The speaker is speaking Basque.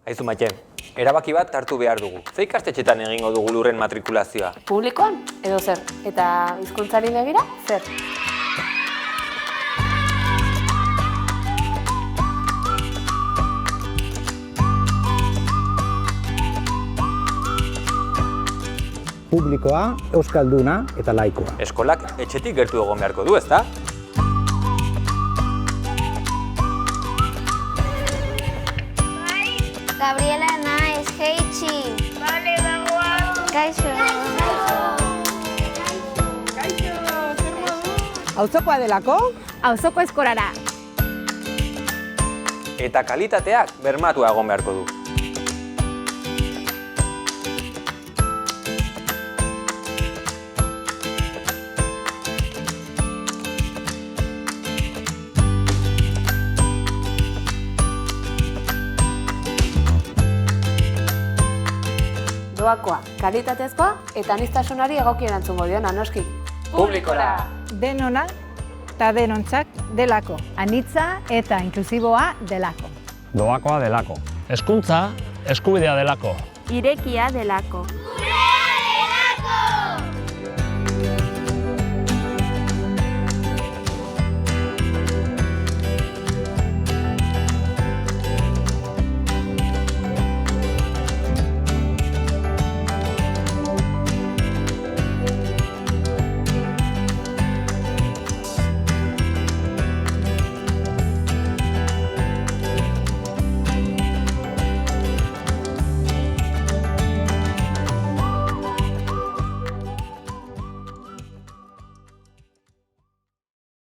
Aizu Maite, erabaki bat hartu behar dugu. Ze ikastetxetan egingo dugu lurren matrikulazioa? Publikoan edo zer? Eta hizkuntzari begira zer? Publikoa, euskalduna eta laikoa. Eskolak etxetik gertu egon beharko du, ezta? Gabriela naiz, heitxi. Bale, bagoa. Kaixo. Auzokoa delako? Auzoko eskolara. Eta kalitateak bermatua egon beharko du. Doakoa, kalitatezkoa eta aniztasunari egoki erantzungo diona, noski. Publikora! Denona eta denontzak delako. Anitza eta inklusiboa delako. Doakoa delako. Hezkuntza eskubidea delako. Irekia delako.